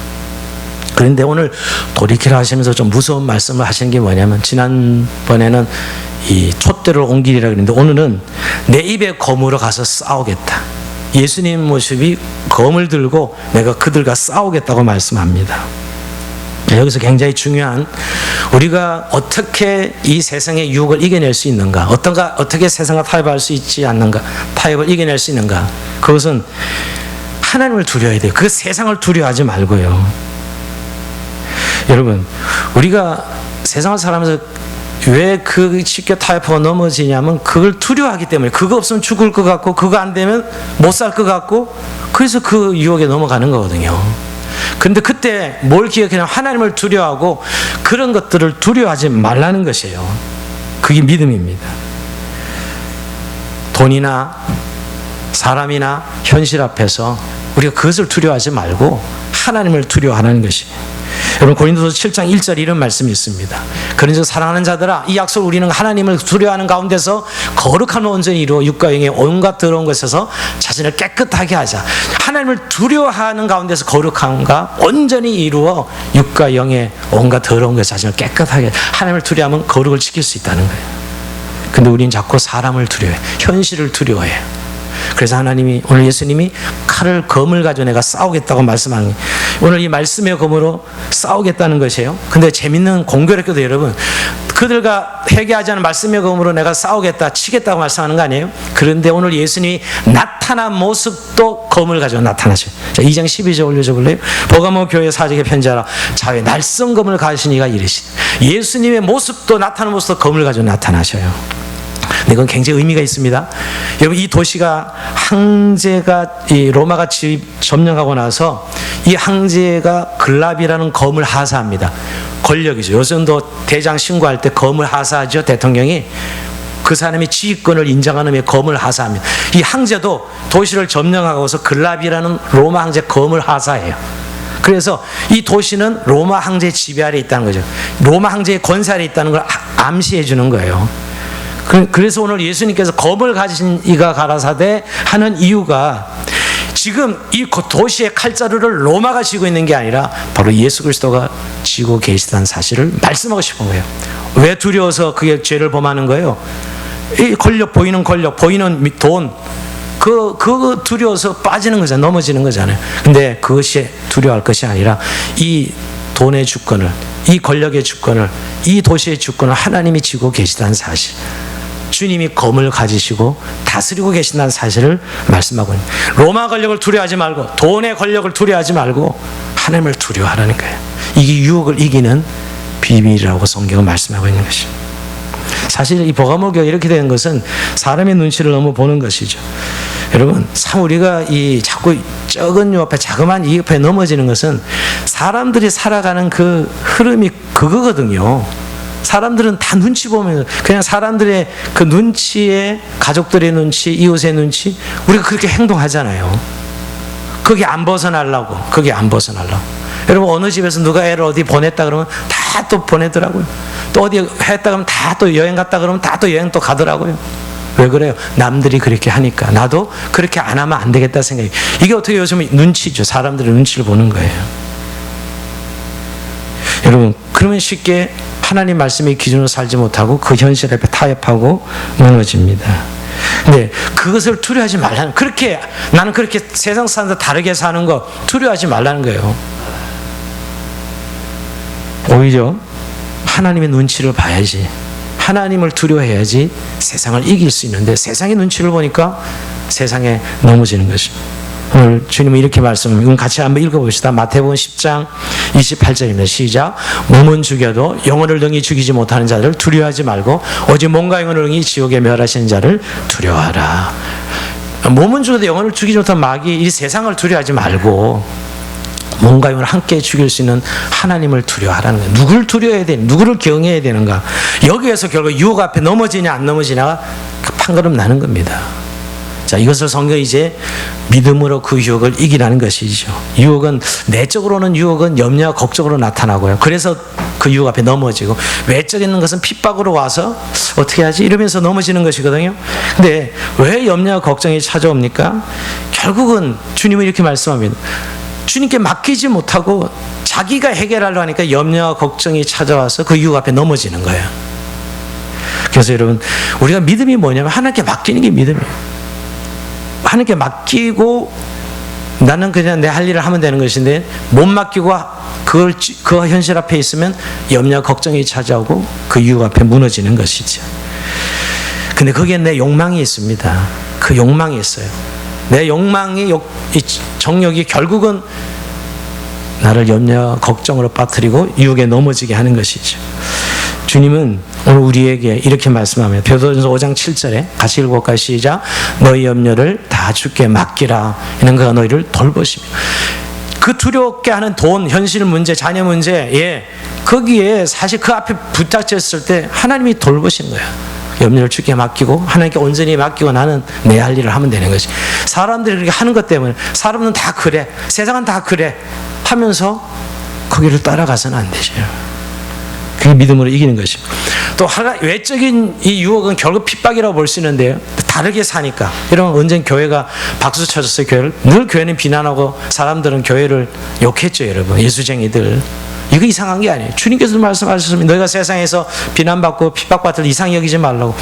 그런데 오늘 돌이키라 하시면서 좀 무서운 말씀을 하시는 게 뭐냐면, 지난번에는 이 촛대를 옮기리라 그랬는데 오늘은 내 입의 검으로 가서 싸우겠다. 예수님 모습이 검을 들고 내가 그들과 싸우겠다고 말씀합니다. 자, 여기서 굉장히 중요한, 우리가 어떻게 이 세상의 유혹을 이겨낼 수 있는가, 어떻게 세상과 타협할 수 있지 않는가, 타협을 이겨낼 수 있는가, 그것은 하나님을 두려워야 돼요. 그 세상을 두려워하지 말고요. 여러분, 우리가 세상을 살아가면서 왜 그 쉽게 타협하고 넘어지냐면 그걸 두려워하기 때문에, 그거 없으면 죽을 것 같고 그거 안 되면 못 살 것 같고, 그래서 그 유혹에 넘어가는 거거든요. 그런데 그때 뭘 기억해냐면 하나님을 두려워하고 그런 것들을 두려워하지 말라는 것이에요. 그게 믿음입니다. 돈이나 사람이나 현실 앞에서 우리가 그것을 두려워하지 말고 하나님을 두려워하는 것이에요. 여러분, 고린도서 7장 1절에 이런 말씀이 있습니다. 그런즉 사랑하는 자들아, 이 약속을 우리는 하나님을 두려워하는 가운데서 거룩한 온전히 이루어 육과 영의 온갖 더러운 것에서 자신을 깨끗하게 하자. 하나님을 두려워하는 가운데서 거룩함과 온전히 이루어 육과 영의 온갖 더러운 것에서 자신을 깨끗하게, 하나님을 두려워하면 거룩을 지킬 수 있다는 거예요. 근데 우리는 자꾸 사람을 두려워해, 현실을 두려워해요. 그래서 하나님이, 오늘 예수님이 검을 가지고 내가 싸우겠다고 말씀하는 거예요. 오늘 이 말씀의 검으로 싸우겠다는 것이에요. 근데 재밌는 공교롭게도 여러분, 그들과 회개하지 않은 말씀의 검으로 내가 싸우겠다, 치겠다고 말씀하는 거 아니에요? 그런데 오늘 예수님이 나타난 모습도 검을 가지고 나타나셔요. 자, 2장 12절 올려줘 볼래요? 버가모 교회 사직에 편지하라. 자외 날성검을 가지신 이가 이르시되, 예수님의 모습도, 나타나는 모습도 검을 가지고 나타나셔요. 이건 굉장히 의미가 있습니다. 여러분, 이 도시가 황제가, 이 로마가 점령하고 나서 이 황제가 글라비라는 검을 하사합니다. 권력이죠. 요즘도 대장 신고할 때 검을 하사하죠. 대통령이 그 사람이 지휘권을 인정하는 의미의 검을 하사합니다. 이 황제도 도시를 점령하고서 글라비라는 로마 황제 검을 하사해요. 그래서 이 도시는 로마 황제의 지배 아래에 있다는 거죠. 로마 황제의 권세 아래에 있다는 걸 암시해 주는 거예요. 그래서 오늘 예수님께서 검을 가지신 이가 가라사대 하는 이유가, 지금 이 도시의 칼자루를 로마가 쥐고 있는 게 아니라 바로 예수 그리스도가 쥐고 계시다는 사실을 말씀하고 싶은 거예요. 왜 두려워서 그게 죄를 범하는 거예요? 이 권력, 보이는 돈, 그거 두려워서 빠지는 거잖아요. 넘어지는 거잖아요. 근데 그것이 두려워할 것이 아니라 이 돈의 주권을, 이 권력의 주권을, 이 도시의 주권을 하나님이 쥐고 계시다는 사실, 주님이 검을 가지시고 다스리고 계신다는 사실을 말씀하고 있는 거예요. 로마 권력을 두려워하지 말고, 돈의 권력을 두려워하지 말고 하나님을 두려워하라는 거예요. 이게 유혹을 이기는 비밀이라고 성경은 말씀하고 있는 것입니다. 사실 이 버가모 교회가 이렇게 되는 것은 사람의 눈치를 너무 보는 것이죠. 여러분, 참 우리가 이 자꾸 적은 유 앞에, 자그마한 이 옆에 넘어지는 것은 사람들이 살아가는 그 흐름이 그거거든요. 사람들은 다 눈치 보면, 그냥 사람들의 그 눈치에, 가족들의 눈치, 이웃의 눈치, 우리가 그렇게 행동하잖아요. 거기 안 벗어나려고. 여러분, 어느 집에서 누가 애를 어디 보냈다 그러면 다 또 보내더라고요. 또 어디 했다 그러면 다 또 여행 갔다 그러면 다 또 여행 또 가더라고요. 왜 그래요? 남들이 그렇게 하니까 나도 그렇게 안 하면 안 되겠다 생각이. 이게 어떻게 요즘 눈치죠. 사람들의 눈치를 보는 거예요. 여러분, 그러면 쉽게 하나님 말씀의 기준으로 살지 못하고 그 현실 앞에 타협하고 무너집니다. 근데 그것을 두려워하지 말라는, 그렇게 나는 그렇게 세상 사람들 다르게 사는 거 두려워하지 말라는 거예요. 오히려 하나님의 눈치를 봐야지, 하나님을 두려워해야지 세상을 이길 수 있는데, 세상의 눈치를 보니까 세상에 넘어지는 것입니다. 오늘 주님은 이렇게 말씀합니다. 이건 같이 한번 읽어봅시다. 마태복음 10장 28절입니다. 시작. 몸은 죽여도 영혼을 능히 죽이지 못하는 자를 두려워하지 말고 오직 몸과 영혼을 능히 지옥에 멸하시는 자를 두려워하라. 몸은 죽여도 영혼을 죽이지 못한 마귀, 이 세상을 두려워하지 말고 몸과 영혼을 함께 죽일 수 있는 하나님을 두려워하라는 거예요. 누구를 두려워해야 되는, 누구를 경외해야 되는가? 여기에서 결국 유혹 앞에 넘어지냐 안 넘어지냐가 판가름 나는 겁니다. 자, 이것을 성경이 이제 믿음으로 그 유혹을 이기라는 것이죠. 유혹은, 내적으로는 유혹은 염려와 걱정으로 나타나고요. 그래서 그 유혹 앞에 넘어지고, 외적인 것은 핍박으로 와서 어떻게 하지? 이러면서 넘어지는 것이거든요. 근데 왜 염려와 걱정이 찾아옵니까? 결국은 주님은 이렇게 말씀합니다. 주님께 맡기지 못하고 자기가 해결하려고 하니까 염려와 걱정이 찾아와서 그 유혹 앞에 넘어지는 거예요. 그래서 여러분, 우리가 믿음이 뭐냐면 하나님께 맡기는 게 믿음이에요. 하나님께 맡기고 나는 그냥 내 할 일을 하면 되는 것인데 못 맡기고 그 현실 앞에 있으면 염려, 걱정이 찾아오고 그 유혹 앞에 무너지는 것이죠. 근데 거기에 내 욕망이 있습니다. 그 욕망이 있어요. 내 욕망이 정욕이 결국은 나를 염려, 걱정으로 빠뜨리고 유혹에 넘어지게 하는 것이죠. 주님은 오늘 우리에게 이렇게 말씀합니다. 베드로전서 5장 7절에 같이 읽어볼까요? 시작. 너희 염려를 다 주께 맡기라. 이는 그가 너희를 돌보시며. 그 두렵게 하는 돈, 현실 문제, 자녀 문제, 거기에 사실 그 앞에 부닥쳤을 때 하나님이 돌보시는 거야. 염려를 주께 맡기고 하나님께 온전히 맡기고 나는 내 할 일을 하면 되는 것이. 사람들이 그렇게 하는 것 때문에 사람은 다 그래, 세상은 다 그래 하면서 거기를 따라가서는 안 되죠. 그게 믿음으로 이기는 것입니다. 또 외적인 이 유혹은 결국 핍박이라고 볼 수 있는데요. 다르게 사니까. 이러면 언젠 교회가 박수 쳐줬어요. 교회를. 늘 교회는 비난하고 사람들은 교회를 욕했죠. 여러분. 예수쟁이들. 이거 이상한 게 아니에요. 주님께서 말씀하셨습니다. 너희가 세상에서 비난받고 핍박받을 이상히 여기지 말라고.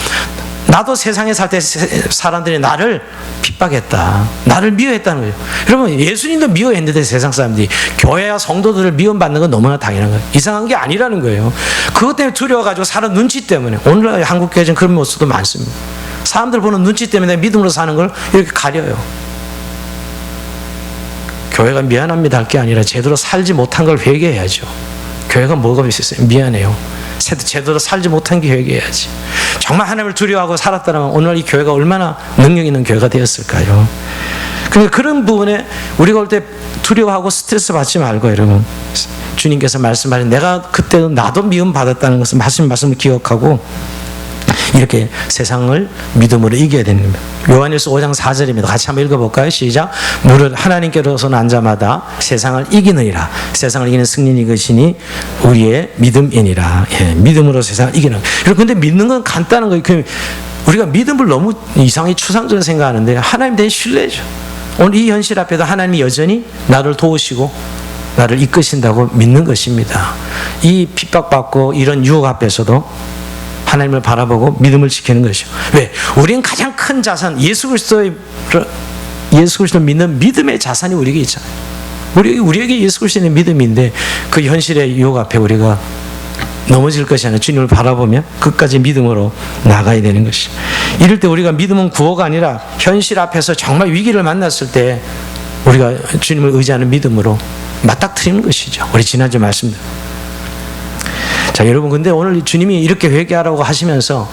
나도 세상에 살 때 사람들이 나를 핍박했다. 나를 미워했다는 거예요. 여러분, 예수님도 미워했는데 세상 사람들이 교회와 성도들을 미움받는 건 너무나 당연한 거예요. 이상한 게 아니라는 거예요. 그것 때문에 두려워가지고 사는 눈치 때문에. 오늘날 한국 교회는 그런 모습도 많습니다. 사람들 보는 눈치 때문에 믿음으로 사는 걸 이렇게 가려요. 교회가 미안합니다 할 게 아니라 제대로 살지 못한 걸 회개해야죠. 교회가 뭐가 있었어요? 미안해요. 제대로 살지 못한 게 회개해야지. 정말 하나님을 두려워하고 살았다면 오늘 이 교회가 얼마나 능력 있는 교회가 되었을까요? 그러니까 그런 부분에 우리가 올 때 두려워하고 스트레스 받지 말고 여러분, 주님께서 말씀하신 내가 그때도 나도 미움 받았다는 것을 말씀을 기억하고 이렇게 세상을 믿음으로 이겨야 되는 겁니다. 요한일서 5장 4절입니다. 같이 한번 읽어볼까요? 시작. 무릇 하나님께로서 난 자마다 세상을 이기느니라. 세상을 이기는 승리는 이것이니 우리의 믿음이니라. 믿음으로 세상을 이기는. 그런데 믿는 건 간단한 거예요. 우리가 믿음을 너무 이상하게 추상적으로 생각하는데 하나님 대한 신뢰죠. 오늘 이 현실 앞에도 하나님이 여전히 나를 도우시고 나를 이끄신다고 믿는 것입니다. 이 핍박받고 이런 유혹 앞에서도 하나님을 바라보고 믿음을 지키는 것이죠. 왜? 우리는 가장 큰 자산, 예수 그리스도를 믿는 믿음의 자산이 우리에게 있잖아요. 우리에게 예수 그리스도의 믿음인데 그 현실의 유혹 앞에 우리가 넘어질 것이 아니라 주님을 바라보며 끝까지 믿음으로 나가야 되는 것이죠. 이럴 때 우리가 믿음은 구호가 아니라 현실 앞에서 정말 위기를 만났을 때 우리가 주님을 의지하는 믿음으로 맞닥뜨리는 것이죠. 우리 지난주 말씀대로. 자, 여러분, 근데 오늘 주님이 이렇게 회개하라고 하시면서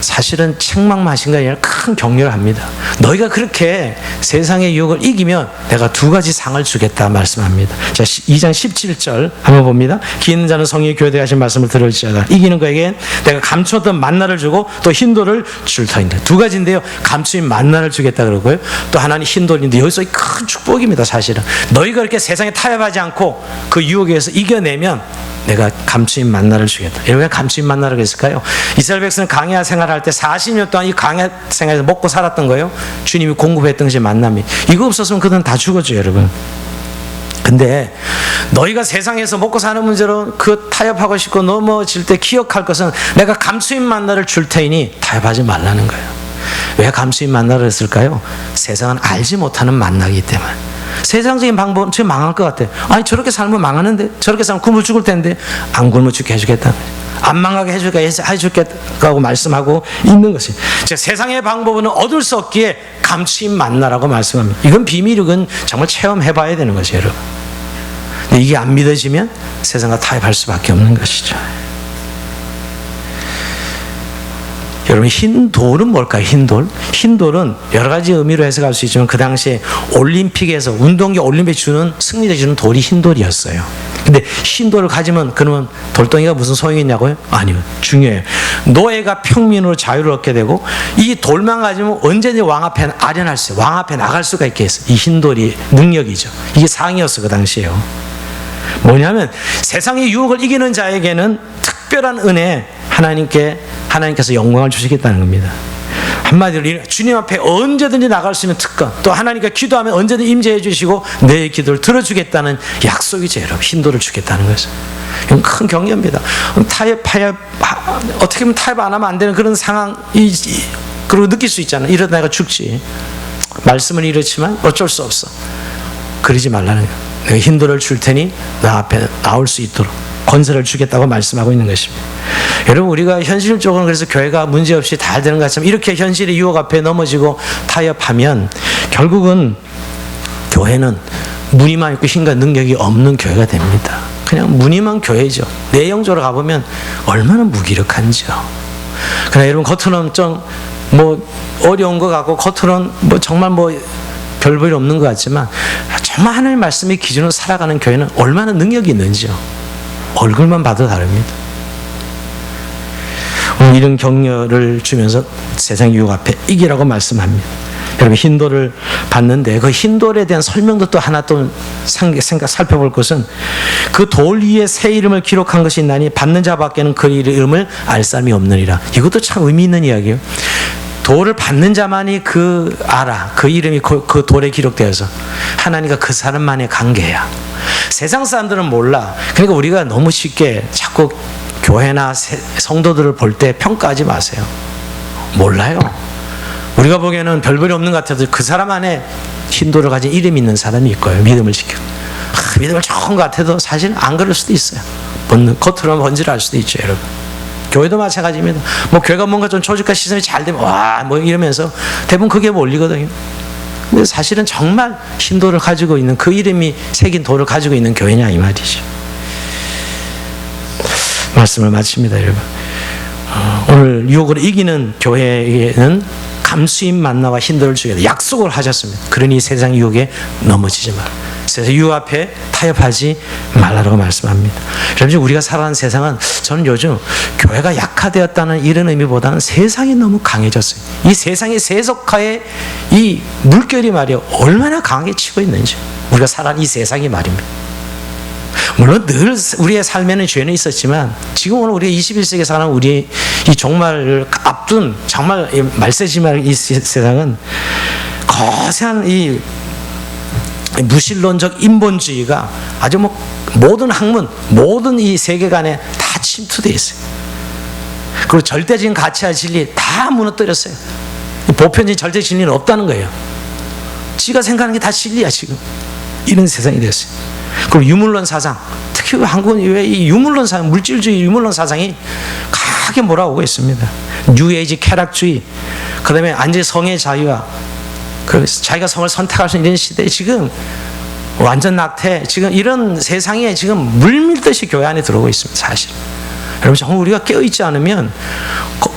사실은 책망만 하신 게 아니라 큰 격려를 합니다. 너희가 그렇게 세상의 유혹을 이기면 내가 두 가지 상을 주겠다 말씀합니다. 자, 2장 17절 한번 봅니다. 기 있는 자는 성령의 교회에 하신 말씀을 들을지어다. 이기는 거에게 내가 감추었던 만나를 주고 또 흰돌을 줄 터인다. 두 가지인데요. 감추인 만나를 주겠다 그러고요. 또 하나는 흰돌인데 여기서 큰 축복입니다. 사실은 너희가 그렇게 세상에 타협하지 않고 그 유혹에 의해서 이겨내면 내가 감추인 만나를 주겠다. 왜 감추인 만나를 했을까요? 이스라엘 백성은 광야 생활할 때 40년 동안 이 광야 생활에서 먹고 살았던 거예요. 주님이 공급했던 것이 만남이. 이거 없었으면 그들은 다 죽었죠, 여러분. 근데 너희가 세상에서 먹고 사는 문제로 그 타협하고 싶고 넘어질 때 기억할 것은 내가 감추인 만나를 줄 테니 타협하지 말라는 거예요. 왜 감추인 만나를 했을까요? 세상은 알지 못하는 만나이기 때문에. 세상적인 방법은 지금 망할 것 같아. 아니 저렇게 살면 망하는데, 저렇게 살면 굶어 죽을 텐데 안 굶어 죽게 해주겠다, 안 망하게 해주겠다고 말씀하고 있는 것이. 즉 세상의 방법은 얻을 수 없기에 감추인 만나라고 말씀합니다. 이건 비밀이건 정말 체험해봐야 되는 것이에요, 여러분. 근데 이게 안 믿어지면 세상과 타협할 수밖에 없는 것이죠. 여러분, 흰돌은 뭘까요? 흰돌은 여러 가지 의미로 해석할 수 있지만 그 당시에 올림픽에서 운동기 올림픽 주는 승리대 주는 돌이 흰돌이었어요. 근데 흰돌을 가지면 그러면 돌덩이가 무슨 소용이 있냐고요? 아니요, 중요해요. 노예가 평민으로 자유를 얻게 되고 이 돌만 가지면 언제든지 왕 앞에 아련할 수 있어요. 왕 앞에 나갈 수가 있게 했어요. 이 흰돌이 능력이죠. 이게 상이었어요, 그 당시에요. 뭐냐면 세상의 유혹을 이기는 자에게는 특별한 은혜, 하나님께서 영광을 주시겠다는 겁니다. 한마디로 주님 앞에 언제든지 나갈 수 있는 특권, 또 하나님께 기도하면 언제든지 임재해 주시고 내 기도를 들어주겠다는 약속이죠, 여러분. 흰돌을 주겠다는 것은. 이건 큰 격려입니다. 어떻게 보면 타협 안 하면 안 되는 그런 상황, 그리고 느낄 수 있잖아요. 이러다 내가 죽지. 말씀은 이렇지만 어쩔 수 없어. 그러지 말라는 거예요. 내가 힌도를 줄 테니 너 앞에 나올 수 있도록 권세를 주겠다고 말씀하고 있는 것입니다. 여러분, 우리가 현실적으로 그래서 교회가 문제없이 잘 되는 것 같지만 이렇게 현실의 유혹 앞에 넘어지고 타협하면 결국은 교회는 무늬만 있고 힘과 능력이 없는 교회가 됩니다. 그냥 무늬만 교회죠. 내용적으로 가보면 얼마나 무기력한지요. 그러나 여러분, 겉으로는 좀 어려운 것 같고 겉으로는 정말 별 볼일 없는 것 같지만 정말 하나님의 말씀의 기준으로 살아가는 교회는 얼마나 능력이 있는지요. 얼굴만 봐도 다릅니다. 오늘 이런 격려를 주면서 세상 유혹 앞에 이기라고 말씀합니다. 여러분, 힌도를 받는데 그 힌도에 대한 설명도 또 하나 또 살펴볼 것은 그 돌 위에 새 이름을 기록한 것이 있나니 받는 자밖에는 그 이름을 알 사람이 없느니라. 이것도 참 의미 있는 이야기예요. 돌을 받는 자만이 알아. 그 이름이 그 돌에 기록되어서 하나님과 그 사람만의 관계야. 세상 사람들은 몰라. 그러니까 우리가 너무 쉽게 자꾸 교회나 성도들을 볼 때 평가하지 마세요. 몰라요. 우리가 보기에는 별 볼이 없는 것 같아도 그 사람 안에 힌도를 가진 이름이 있는 사람이 있고요. 믿음을 지키고. 믿음을 좋은 것 같아도 사실 안 그럴 수도 있어요. 겉으로는 번지를 알 수도 있죠, 여러분. 교회도 마찬가지입니다. 교회가 뭔가 좀 조직과 시스템이 잘 되면 이러면서 대부분 그게 몰리거든요. 근데 사실은 정말 힌도를 가지고 있는 그 이름이 새긴 돌을 가지고 있는 교회냐 이 말이죠. 말씀을 마칩니다, 여러분. 오늘 유혹을 이기는 교회에는 감수인 만나와 힌도를 주게 약속을 하셨습니다. 그러니 세상 유혹에 넘어지지 마라. 세상 유혹 앞에 타협하지 말라라고 말씀합니다. 여러분, 우리가 살아가는 세상은 저는 요즘 교회가 약화되었다는 이런 의미보다는 세상이 너무 강해졌어요. 이 세상의 세속화에 이 물결이 말이에요. 얼마나 강하게 치고 있는지. 우리가 살아가는 이 세상이 말입니다. 물론 늘 우리의 삶에는 죄는 있었지만 지금 오늘 우리가 21세기에 사는 우리의 이 종말을 앞둔 정말 말세지말 이 세상은 거세한 이 무신론적 인본주의가 아주 모든 학문, 모든 이 세계관에 다 침투되어 있어요. 그리고 절대적인 가치와 진리 다 무너뜨렸어요. 보편적인 절대 진리는 없다는 거예요. 지가 생각하는 게 다 진리야 지금. 이런 세상이 됐어요. 그리고 유물론 사상, 특히 한국은 왜 이 유물론 사상, 물질주의 유물론 사상이 강하게 몰아오고 있습니다. 뉴에이지 쾌락주의, 그 다음에 완전히 성의 자유와 자기가 성을 선택할 수 있는 이런 시대에 지금 완전 낙태, 지금 이런 세상에 지금 물밀듯이 교회 안에 들어오고 있습니다. 사실 여러분, 정말 우리가 깨어있지 않으면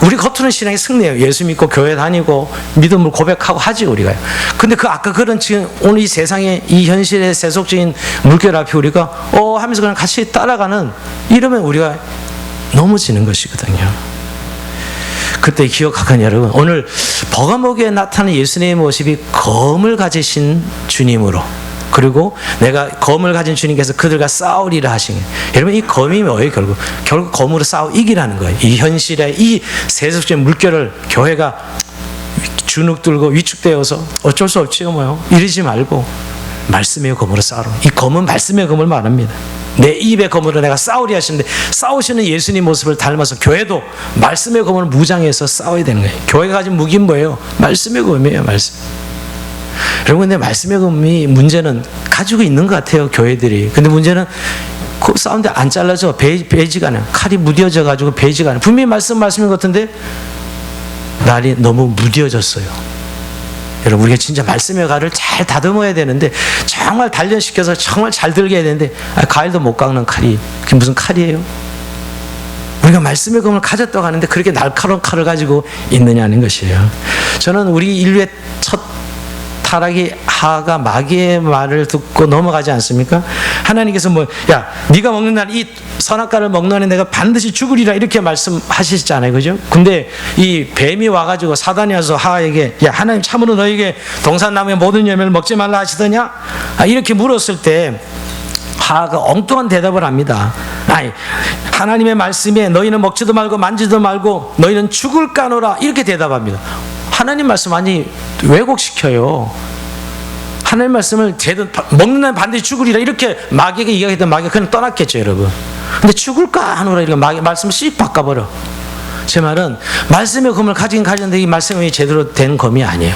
우리 겉으로는 신앙이 승리해요. 예수 믿고 교회 다니고 믿음을 고백하고 하지 우리가요. 근데 아까 그런 지금 오늘 이 세상의 이 현실의 세속적인 물결 앞에 우리가 하면서 그냥 같이 따라가는, 이러면 우리가 넘어지는 것이거든요. 그때 기억하건 여러분, 오늘 버가모기에 나타나는 예수님의 모습이 검을 가지신 주님으로, 그리고 내가 검을 가진 주님께서 그들과 싸우리라 하신 거예요. 여러분, 이 검이 뭐예요? 결국 검으로 싸워 이기라는 거예요. 이 현실의 이 세속적인 물결을 교회가 주눅들고 위축되어서 어쩔 수 없지요 이러지 말고 말씀의 검으로 싸우라. 이 검은 말씀의 검을 말합니다. 내 입의 검으로 내가 싸우리 하시는데, 싸우시는 예수님 모습을 닮아서 교회도 말씀의 검을 무장해서 싸워야 되는 거예요. 교회가 가진 무기는 뭐예요? 말씀의 검이에요. 말씀. 여러분, 근데 말씀의 검이 문제는 가지고 있는 것 같아요, 교회들이. 근데 문제는 그 싸우는데 안 잘라져. 베이지가 않아요. 칼이 무뎌져 가지고 베이지가 않아요. 분명히 말씀인 것 같은데 날이 너무 무뎌졌어요. 여러분, 우리가 진짜 말씀의 칼을 잘 다듬어야 되는데, 정말 단련시켜서 정말 잘 들게 해야 되는데, 가일도 못 깎는 칼이 그게 무슨 칼이에요? 우리가 말씀의 검을 가졌다고 하는데 그렇게 날카로운 칼을 가지고 있느냐는 것이에요. 저는 우리 인류의 첫 타락이 하가 마귀의 말을 듣고 넘어가지 않습니까? 하나님께서 야, 네가 먹는 날 이 선악과를 먹는 날에 내가 반드시 죽으리라 이렇게 말씀하시잖아요, 그죠? 근데 이 뱀이 와가지고, 사단이 와서 하에게, 야, 하나님 참으로 너에게 동산나무의 모든 열매를 먹지 말라 하시더냐? 이렇게 물었을 때 하가 엉뚱한 대답을 합니다. 하나님의 말씀에 너희는 먹지도 말고 만지도 말고 너희는 죽을까노라 이렇게 대답합니다. 하나님 말씀 많이 왜곡시켜요. 하나님 말씀을 제대로 먹는 날 반드시 죽으리라 이렇게 마귀에게 이야기했던 마귀가 그냥 떠났겠죠, 여러분. 근데 죽을까 하노라 이렇게 마귀 말씀을 씩 바꿔버려. 제 말은 말씀의 검을 가지긴 가졌는데 이 말씀이 제대로 된 검이 아니에요.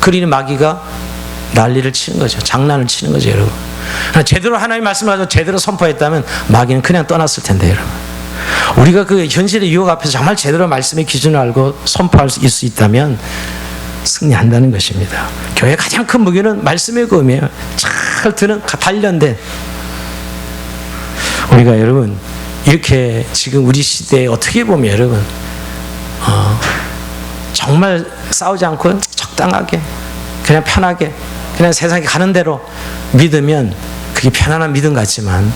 그러니 마귀가 난리를 치는 거죠. 장난을 치는 거죠, 여러분. 제대로 하나님 말씀을 가지고 제대로 선포했다면 마귀는 그냥 떠났을 텐데, 여러분. 우리가 그 현실의 유혹 앞에서 정말 제대로 말씀의 기준을 알고 선포할 수 있다면 승리한다는 것입니다. 교회의 가장 큰 무기는 말씀의 검이에요. 잘 드는 단련된. 우리가 여러분 이렇게 지금 우리 시대에 어떻게 보면 여러분 정말 싸우지 않고 적당하게 그냥 편하게 그냥 세상에 가는 대로 믿으면 그게 편안한 믿음 같지만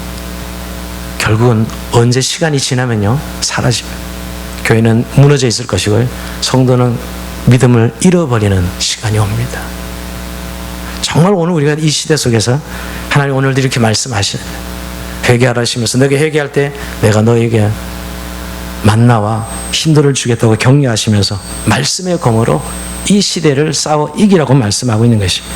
결국은 언제 시간이 지나면요 사라집니다. 교회는 무너져 있을 것이고요, 성도는 믿음을 잃어버리는 시간이 옵니다. 정말 오늘 우리가 이 시대 속에서 하나님 오늘도 이렇게 말씀하시는, 회개하라 하시면서 너에게 회개할 때 내가 너에게 만나와 힘들을 주겠다고 격려하시면서 말씀의 검으로 이 시대를 싸워 이기라고 말씀하고 있는 것입니다.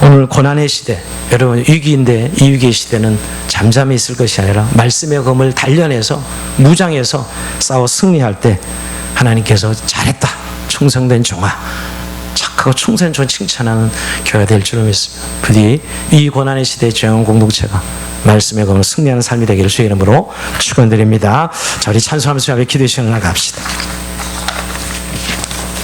오늘 고난의 시대, 여러분 위기인데 이 위기의 시대는 잠잠히 있을 것이 아니라 말씀의 검을 단련해서 무장해서 싸워 승리할 때 하나님께서 잘했다, 충성된 종아, 착하고 충성된 종 칭찬하는 교회가 될 줄로 믿습니다. 부디 이 고난의 시대의 죄원 공동체가 말씀의 검으로 승리하는 삶이 되기를 주의 이름으로 축원드립니다. 자, 우리 찬송하면서 기도의 시간을 나갑시다.